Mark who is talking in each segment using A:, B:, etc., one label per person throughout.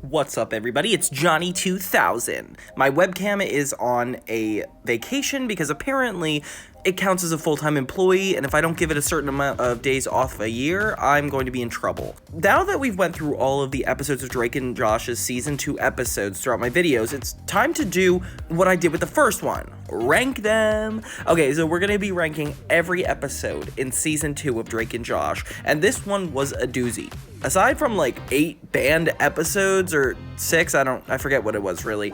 A: What's up, everybody? It's Johnny 2000. My webcam is on a vacation because apparently it counts as a full-time employee, and if I don't give it a certain amount of days off a year, I'm going to be in trouble. Now that we've went through all of the episodes of Drake and Josh's season 2 episodes throughout my videos, it's time to do what I did with the first one. Rank them. Okay, so we're gonna be ranking every episode in season 2 of Drake and Josh, and this one was a doozy. Aside from like 8 banned episodes or 6, I forget what it was really.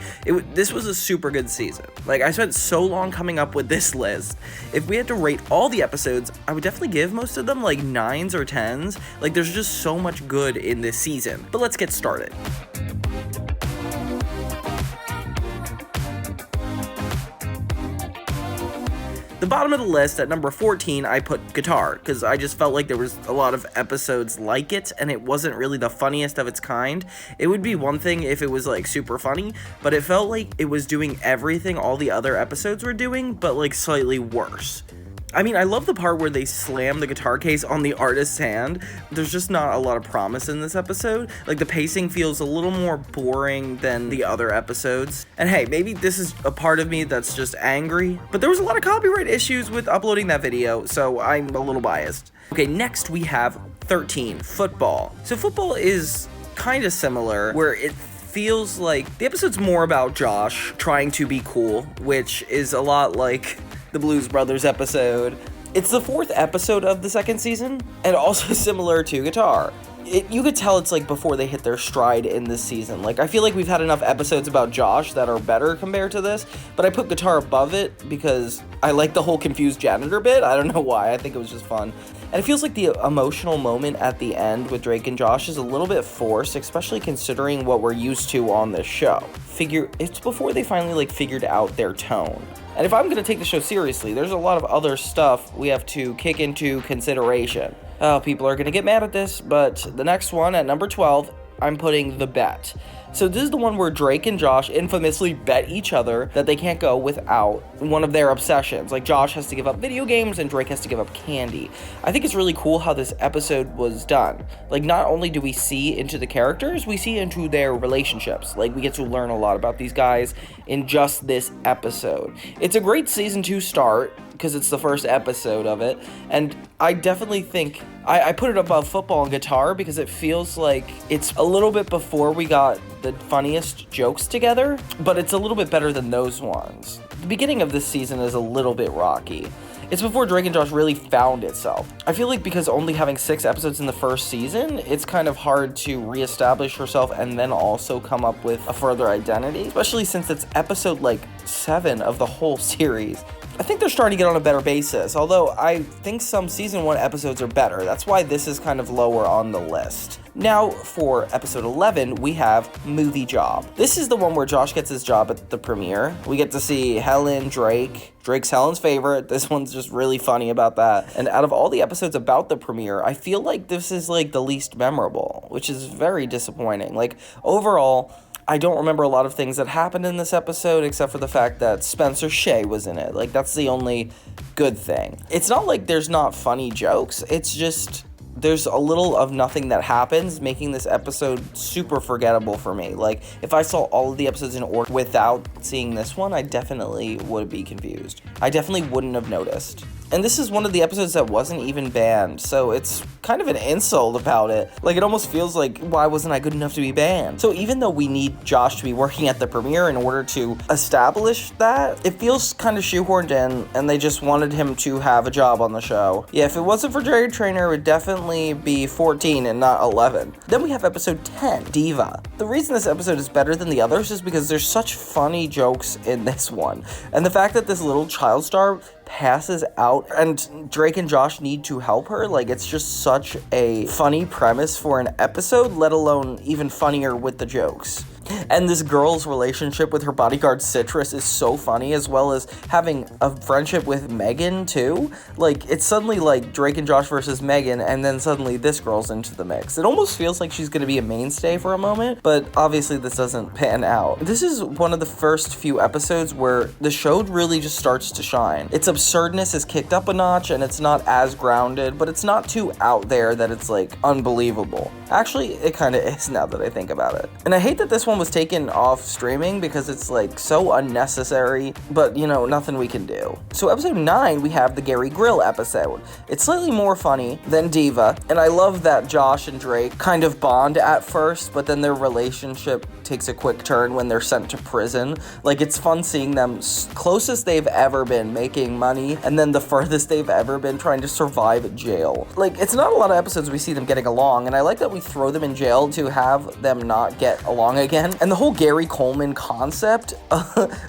A: This was a super good season. Like, I spent so long coming up with this list. If we had to rate all the episodes, I would definitely give most of them like 9s or 10s. Like, there's just so much good in this season. But let's get started. The bottom of the list, at number 14, I put guitar, because I just felt like there was a lot of episodes like it, and it wasn't really the funniest of its kind. It would be one thing if it was, like, super funny, but it felt like it was doing everything all the other episodes were doing, but, like, slightly worse. I mean, I love the part where they slam the guitar case on the artist's hand. There's just not a lot of promise in this episode. Like, the pacing feels a little more boring than the other episodes. And hey, maybe this is a part of me that's just angry, but there was a lot of copyright issues with uploading that video, so I'm a little biased. Okay, next we have 13, football. So football is kind of similar, where it feels like the episode's more about Josh trying to be cool, which is a lot like the Blues Brothers episode. It's the 4th episode of the 2nd season, and also similar to guitar. You could tell it's like before they hit their stride in this season. Like, I feel like we've had enough episodes about Josh that are better compared to this, but I put guitar above it because I like the whole confused janitor bit. I don't know why, I think it was just fun. And it feels like the emotional moment at the end with Drake and Josh is a little bit forced, especially considering what we're used to on this show. It's before they finally like figured out their tone. And if I'm going to take the show seriously, there's a lot of other stuff we have to kick into consideration. Oh, people are going to get mad at this, but the next one, at number 12, I'm putting The Bet. So this is the one where Drake and Josh infamously bet each other that they can't go without one of their obsessions. Like, Josh has to give up video games and Drake has to give up candy. I think it's really cool how this episode was done. Like, not only do we see into the characters, we see into their relationships. Like, we get to learn a lot about these guys in just this episode. It's a great season 2 start, because it's the first episode of it, and I definitely think I put it above football and guitar because it feels like it's a little bit before we got the funniest jokes together, but it's a little bit better than those ones. The beginning of this season is a little bit rocky. It's before Drake and Josh really found itself. I feel like because only having 6 episodes in the first season, it's kind of hard to reestablish yourself and then also come up with a further identity, especially since it's episode like 7 of the whole series. I think they're starting to get on a better basis, although I think some season 1 episodes are better. That's why this is kind of lower on the list. Now, for episode 11, we have Movie Job. This is the one where Josh gets his job at the premiere. We get to see Helen, Drake's Helen's favorite. This one's just really funny about that. And out of all the episodes about the premiere, I feel like this is like the least memorable, which is very disappointing. Like, overall, I don't remember a lot of things that happened in this episode except for the fact that Spencer Shea was in it. Like, that's the only good thing. It's not like there's not funny jokes. It's just there's a little of nothing that happens, making this episode super forgettable for me. Like, if I saw all of the episodes in order without seeing this one, I definitely would be confused. I definitely wouldn't have noticed. And this is one of the episodes that wasn't even banned, so it's kind of an insult about it. Like, it almost feels like, why wasn't I good enough to be banned? So even though we need Josh to be working at the premiere in order to establish that, it feels kind of shoehorned in, and they just wanted him to have a job on the show. Yeah, if it wasn't for Jerry Trainer, it would definitely be 14 and not 11. Then we have episode 10, Diva. The reason this episode is better than the others is because there's such funny jokes in this one. And the fact that this little child star passes out and Drake and Josh need to help her, like, it's just such a funny premise for an episode, let alone even funnier with the jokes. And this girl's relationship with her bodyguard Citrus is so funny, as well as having a friendship with Megan too. Like, it's suddenly like Drake and Josh versus Megan, and then suddenly this girl's into the mix. It almost feels like she's gonna be a mainstay for a moment, but obviously this doesn't pan out. This is one of the first few episodes where the show really just starts to shine. Its absurdness is kicked up a notch, and it's not as grounded, but it's not too out there that it's like unbelievable. Actually, it kind of is now that I think about it. And I hate that this one was taken off streaming because it's like so unnecessary, but you know, nothing we can do. So episode 9, we have the Gary Grill episode. It's slightly more funny than Diva, and I love that Josh and Drake kind of bond at first, but then their relationship takes a quick turn when they're sent to prison. Like, it's fun seeing them closest they've ever been making money, and then the furthest they've ever been trying to survive jail. Like, it's not a lot of episodes we see them getting along, and I like that we throw them in jail to have them not get along again. And the whole Gary Coleman concept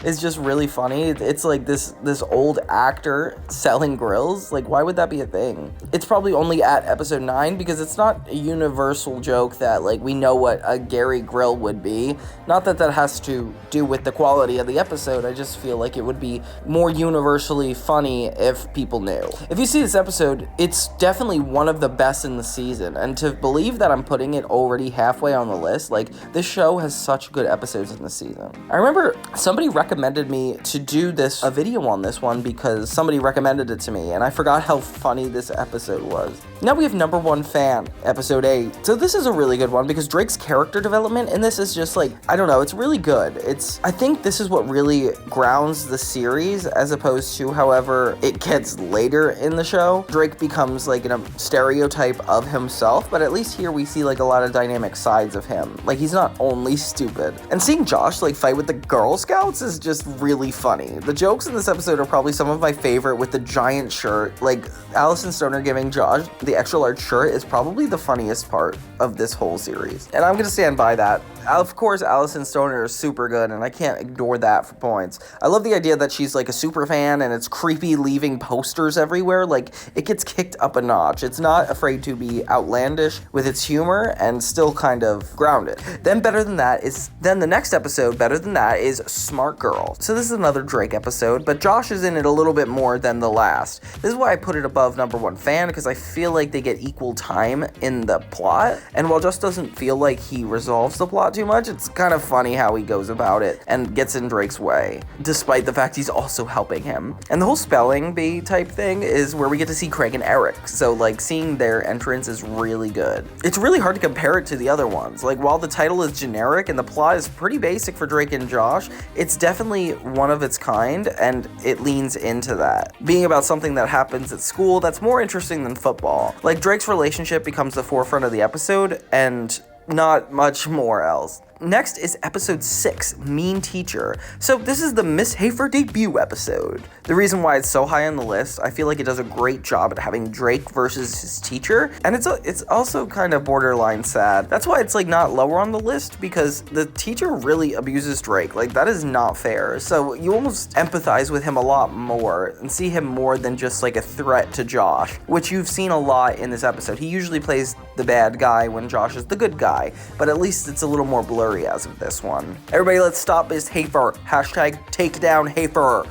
A: is just really funny. It's like this old actor selling grills. Like, why would that be a thing? It's probably only at episode 9 because it's not a universal joke that like we know what a Gary Grill would be. Not that that has to do with the quality of the episode. I just feel like it would be more universally funny if people knew. If you see this episode, it's definitely one of the best in the season, and to believe that I'm putting it already halfway on the list, like, this show has such good episodes in the season. I remember somebody recommended me to do a video on this one because somebody recommended it to me, and I forgot how funny this episode was. Now we have number 1 fan, episode 8. So this is a really good one because Drake's character development in this is just like, I don't know, it's really good. I think this is what really grounds the series, as opposed to however it gets later in the show. Drake becomes like a stereotype of himself, but at least here we see like a lot of dynamic sides of him. Like, he's not only stupid. And seeing Josh like fight with the Girl Scouts is just really funny. The jokes in this episode are probably some of my favorite, with the giant shirt. Like, Alyson Stoner giving Josh the extra large shirt is probably the funniest part of this whole series. And I'm gonna stand by that. Of course, Alyson Stoner is super good, and I can't ignore that for points. I love the idea that she's like a super fan, and it's creepy leaving posters everywhere. Like, it gets kicked up a notch. It's not afraid to be outlandish with its humor and still kind of grounded. Then the next episode, Better Than That, is Smart Girl. So this is another Drake episode, but Josh is in it a little bit more than the last. This is why I put it above number 1 fan, because I feel like they get equal time in the plot. And while Josh doesn't feel like he resolves the plot too much, it's kind of funny how he goes about it and gets in Drake's way, despite the fact he's also helping him. And the whole spelling bee type thing is where we get to see Craig and Eric, so like seeing their entrance is really good. It's really hard to compare it to the other ones. Like, while the title is generic and the plot is pretty basic for Drake and Josh, it's definitely one of its kind, and it leans into that, being about something that happens at school that's more interesting than football. Like, Drake's relationship becomes the forefront of the episode, and not much more else. Next is episode 6, Mean Teacher. So this is the Miss Hafer debut episode. The reason why it's so high on the list, I feel like it does a great job at having Drake versus his teacher, and it's also kind of borderline sad. That's why it's like not lower on the list, because the teacher really abuses Drake. Like, that is not fair. So you almost empathize with him a lot more and see him more than just like a threat to Josh, which you've seen a lot in this episode. He usually plays the bad guy when Josh is the good guy, but at least it's a little more blurry as of this one. Everybody, let's stop Miss Hafer. Hashtag take down Hafer.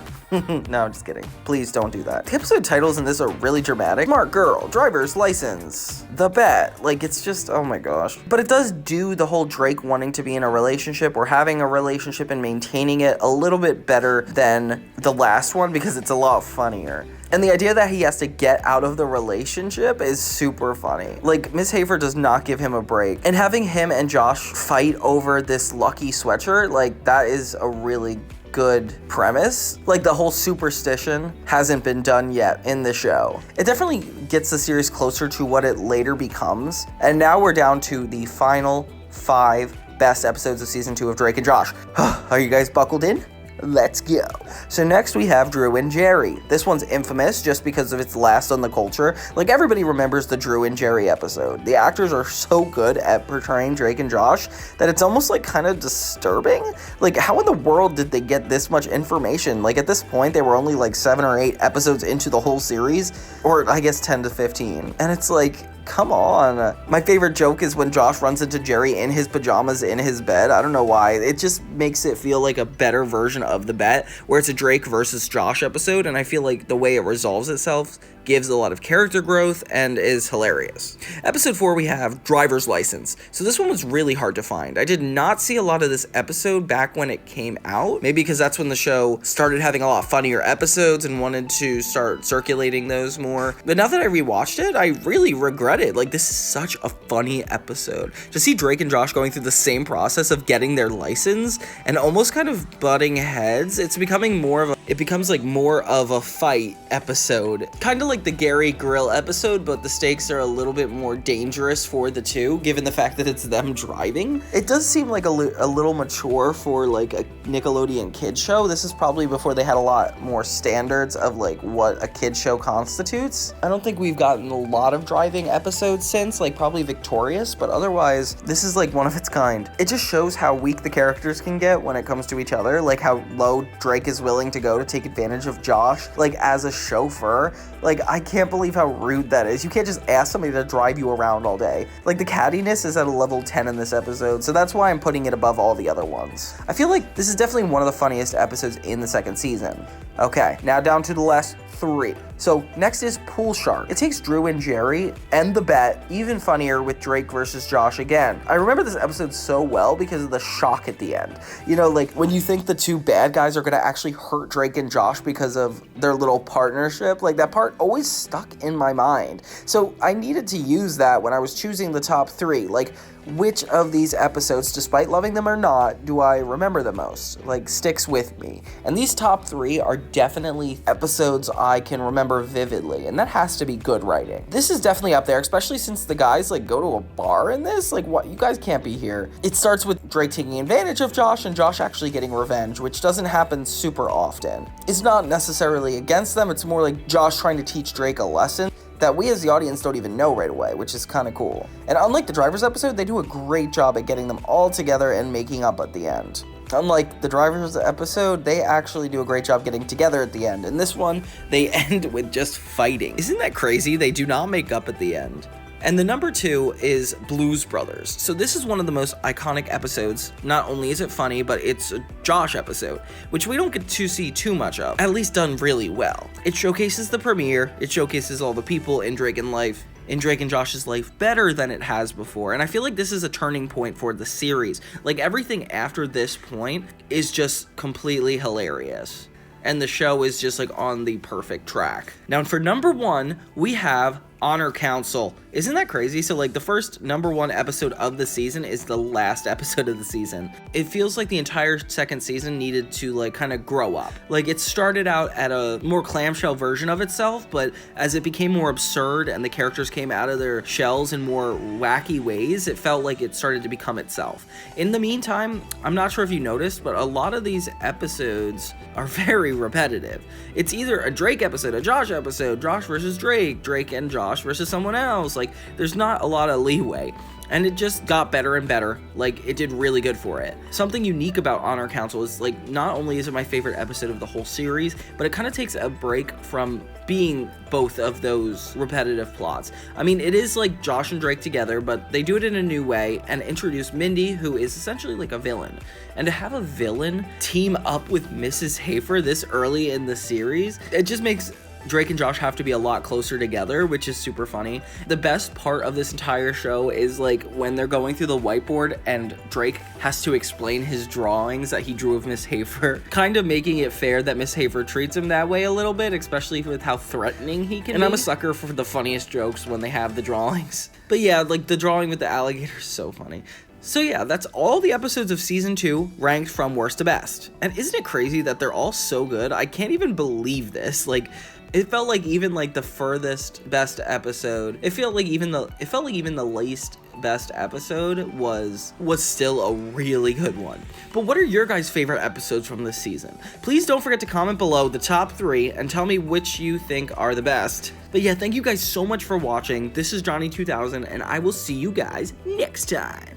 A: No, I'm just kidding. Please don't do that. The episode titles in this are really dramatic. Smart Girl, Driver's License, The Bet. Like, it's just, oh my gosh. But it does do the whole Drake wanting to be in a relationship or having a relationship and maintaining it a little bit better than the last one, because it's a lot funnier. And the idea that he has to get out of the relationship is super funny. Like, Miss Hafer does not give him a break. And having him and Josh fight over this lucky sweatshirt, like, that is a really good premise. Like, the whole superstition hasn't been done yet in the show. It definitely gets the series closer to what it later becomes. And now we're down to the final 5 best episodes of season 2 of Drake and Josh. Are you guys buckled in? Let's go. So next we have Drew and Jerry. This one's infamous just because of its last on the culture. Like, everybody remembers the Drew and Jerry episode. The actors are so good at portraying Drake and Josh that it's almost like kind of disturbing. Like, how in the world did they get this much information? Like, at this point they were only like 7 or 8 episodes into the whole series, or I guess 10 to 15. And it's like, come on. My favorite joke is when Josh runs into Jerry in his pajamas in his bed. I don't know why. It just makes it feel like a better version of the bet, where it's a Drake versus Josh episode, and I feel like the way it resolves itself gives a lot of character growth and is hilarious. Episode 4, we have Driver's License. So this one was really hard to find. I did not see a lot of this episode back when it came out, maybe because that's when the show started having a lot funnier episodes and wanted to start circulating those more. But now that I rewatched it, I really regret it. Like, this is such a funny episode. To see Drake and Josh going through the same process of getting their license and almost kind of butting heads, it becomes like more of a fight episode. Kind of like the Gary Grill episode, but the stakes are a little bit more dangerous for the two, given the fact that it's them driving. It does seem like a little mature for like a Nickelodeon kid show. This is probably before they had a lot more standards of like what a kid show constitutes. I don't think we've gotten a lot of driving episodes since, like probably Victorious, but otherwise this is like one of its kind. It just shows how weak the characters can get when it comes to each other, like how low Drake is willing to go to take advantage of Josh, like as a chauffeur. Like, I can't believe how rude that is. You can't just ask somebody to drive you around all day. Like, the cattiness is at a level 10 in this episode, so that's why I'm putting it above all the other ones. I feel like this is definitely one of the funniest episodes in the second season. Okay, now down to the last 3. So next is Pool Shark. It takes Drew and Jerry and the bet even funnier with Drake versus Josh again. I remember this episode so well because of the shock at the end. You know, like when you think the two bad guys are gonna actually hurt Drake and Josh because of their little partnership, like that part always stuck in my mind. So I needed to use that when I was choosing the top 3. Like, which of these episodes, despite loving them or not, do I remember the most? Like, sticks with me. And these top 3 are definitely episodes I can remember vividly, and that has to be good writing. This is definitely up there, especially since the guys like go to a bar in this. Like, what? You guys can't be here. It starts with Drake taking advantage of Josh and Josh actually getting revenge, which doesn't happen super often. It's not necessarily against them, it's more like Josh trying to teach Drake a lesson that we as the audience don't even know right away, which is kind of cool. And unlike the Drivers episode, they do a great job at getting them all together and making up at the end. Unlike the Drivers episode, they actually do a great job getting together at the end. In this one, they end with just fighting. Isn't that crazy? They do not make up at the end. And the number 2 is Blues Brothers. So this is one of the most iconic episodes. Not only is it funny, but it's a Josh episode, which we don't get to see too much of, at least done really well. It showcases the premiere, it showcases all the people in Drake and Josh's life better than it has before. And I feel like this is a turning point for the series. Like, everything after this point is just completely hilarious. And the show is just like on the perfect track. Now for number 1, we have Honor Council. Isn't that crazy? So like the first number 1 episode of the season is the last episode of the season. It feels like the entire second season needed to like kind of grow up. Like, it started out at a more clamshell version of itself, but as it became more absurd and the characters came out of their shells in more wacky ways, it felt like it started to become itself. In the meantime, I'm not sure if you noticed, but a lot of these episodes are very repetitive. It's either a Drake episode, a Josh episode, Josh versus Drake, Drake and Josh versus someone else. Like, there's not a lot of leeway. And it just got better and better. Like, it did really good for it. Something unique about Honor Council is, like, not only is it my favorite episode of the whole series, but it kind of takes a break from being both of those repetitive plots. I mean, it is like Josh and Drake together, but they do it in a new way and introduce Mindy, who is essentially like a villain. And to have a villain team up with Mrs. Hafer this early in the series, it just makes Drake and Josh have to be a lot closer together, which is super funny. The best part of this entire show is like when they're going through the whiteboard and Drake has to explain his drawings that he drew of Miss Hafer, kind of making it fair that Miss Hafer treats him that way a little bit, especially with how threatening he can be. I'm a sucker for the funniest jokes when they have the drawings. But yeah, like the drawing with the alligator is so funny. So yeah, that's all the episodes of season 2 ranked from worst to best. And isn't it crazy that they're all so good? I can't even believe this. Like, it felt like even like the furthest best episode, it felt like even the least best episode was still a really good one. But what are your guys' favorite episodes from this season? Please don't forget to comment below the top 3 and tell me which you think are the best. But yeah, thank you guys so much for watching. This is Johnny 2000, and I will see you guys next time.